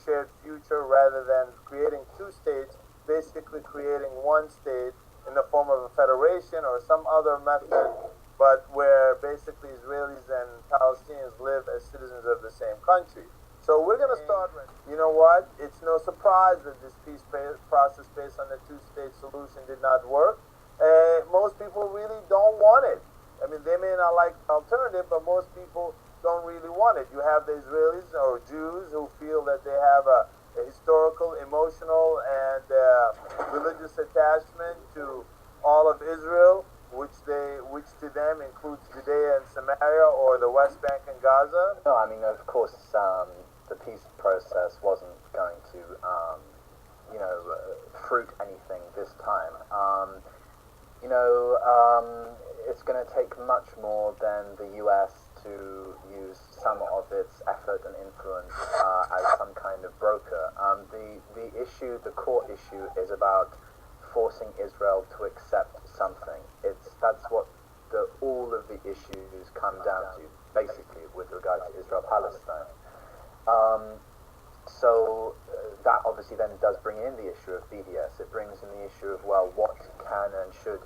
shared future rather than creating two states, basically creating one state in the form of a federation or some other method, but where basically Israelis and Palestinians live as citizens of the same country. So we're going to start. You know what? It's no surprise that this peace process based on the two-state solution did not work. Most people really don't want it. I mean, they may not like the alternative, but most people don't really want it. You have the Israelis or Jews who feel that they have a historical, emotional, and religious attachment to all of Israel, which to them includes Judea and Samaria or the West Bank and Gaza. No, I mean, of course, the peace process wasn't going to, fruit anything this time. It's going to take much more than the U.S. to use some of its effort and influence as some kind of broker. The core issue is about forcing Israel to accept something. That's what all of the issues come down to, basically, with regard to Israel-Palestine. So that obviously then does bring in the issue of BDS. It brings in the issue of, well, what can and should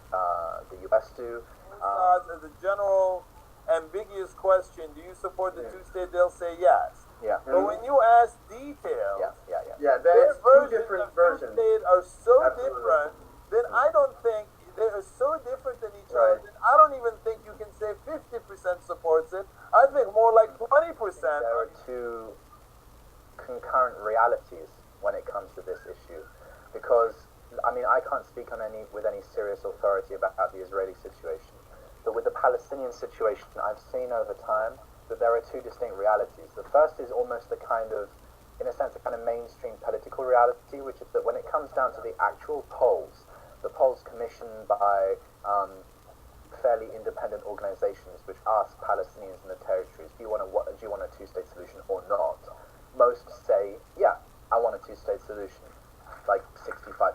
the U.S. do? As a general ambiguous question, do you support the two-state? They'll say yes. Yeah. But when you ask details, their versions different of versions two-state are so Absolutely. different, then I don't think they are so different than each other. That I don't even think you can say 50% supports it. I think more like 20%. There are two concurrent realities when it comes to this issue, because I mean, I can't speak with any serious authority about the Israeli situation, but with the Palestinian situation, I've seen over time that there are two distinct realities. The first is almost a kind of, in a sense, a kind of mainstream political reality, which is that when it comes down to the actual polls, the polls commissioned by fairly independent organizations which ask Palestinians in the territories, do you want a two-state solution or not? Most say, yeah, I want a two-state solution, like 65%.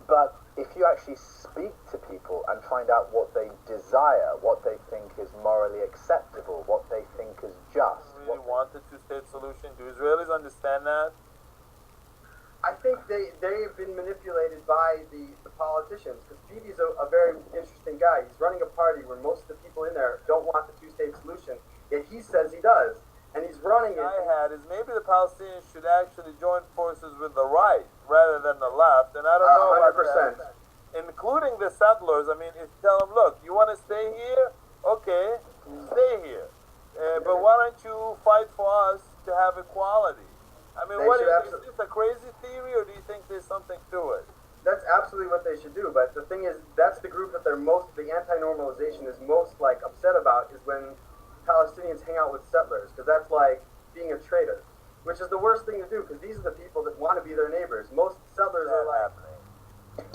But if you actually speak to people and find out what they desire, what they think is morally acceptable, what they think is just... Do you really want the two-state solution? Do Israelis understand that? I think they've been manipulated by the politicians, because Bibi's a very interesting guy. He's running a party where most of the people in there don't want the two-state solution, yet he says he does. And he's running it. I had is maybe the Palestinians should actually join forces with the right rather than the left, and I don't know 100%. about that. Including the settlers. I mean, if you tell them, look, you want to stay here? Okay, stay here. But why don't you fight for us to have equality? I mean, is this a crazy theory, or do you think there's something to it? That's absolutely what they should do, but the thing is, that's the group that the anti-normalization is most, upset about, is when Palestinians hang out with settlers, because that's like being a traitor, which is the worst thing to do, because these are the people that want to be their neighbors. Most settlers are like...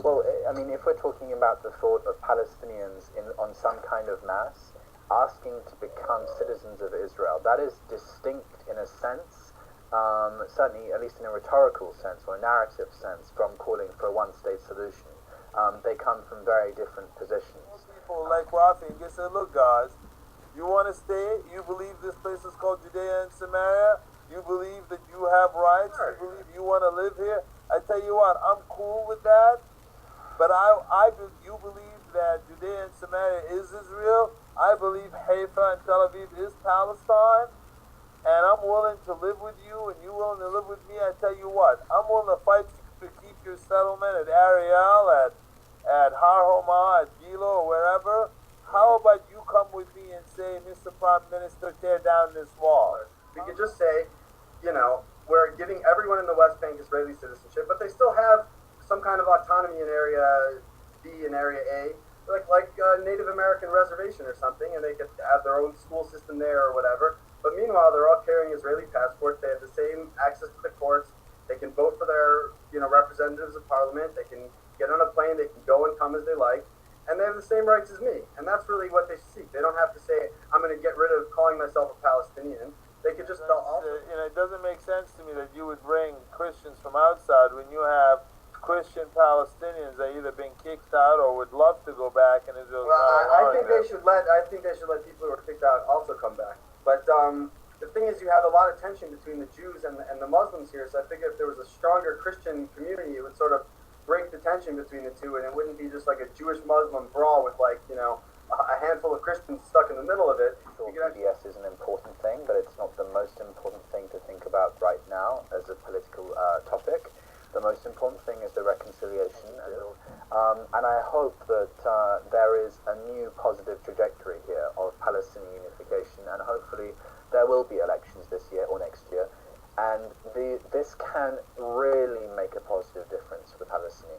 Well, I mean, if we're talking about the thought of Palestinians on some kind of mass, asking to become citizens of Israel, that is distinct in a sense, certainly at least in a rhetorical sense or a narrative sense, from calling for a one-state solution. They come from very different positions. People like Rafi and just say, look, guys, you want to stay? You believe this place is called Judea and Samaria? You believe that you have rights? You believe you want to live here? I tell you what, I'm cool with that. But you believe that Judea and Samaria is Israel. I believe Haifa and Tel Aviv is Palestine. And I'm willing to live with you, and you willing to live with me. I tell you what, I'm willing to fight to keep your settlement at Ariel, at Har Homa, at Gilo, or wherever. How about you come with me and say, Mr. Prime Minister, tear down this wall? We could just say, we're giving everyone in the West Bank Israeli citizenship, but they still have some kind of autonomy in Area B and Area A, like a Native American reservation or something, and they could have their own school system there or whatever. But meanwhile, they're all carrying Israeli passports. They have the same access to the courts. They can vote for their, representatives of parliament. They can get on a plane. They can go and come as they like. And they have the same rights as me. And that's really what they seek. They don't have to say, I'm going to get rid of calling myself a Palestinian. They could just... it doesn't make sense to me that you would bring Christians from outside when you have Christian Palestinians that either been kicked out or would love to go back, and Israel's I think they should let people who are kicked out also come back. But the thing is, you have a lot of tension between the Jews and the Muslims here. So I think if there was a stronger Christian community, it would sort of break the tension between the two, and it wouldn't be just like a Jewish-Muslim brawl with like, you know, a handful of Christians stuck in the middle of it. Sure, PBS is an important thing, but it's not the most important thing to think about right now as a political topic. The most important thing is the reconciliation, and I hope that there is a new positive trajectory here of Palestinian unification, and hopefully there will be elections this year or next year, and this can really make a positive difference for Palestinians.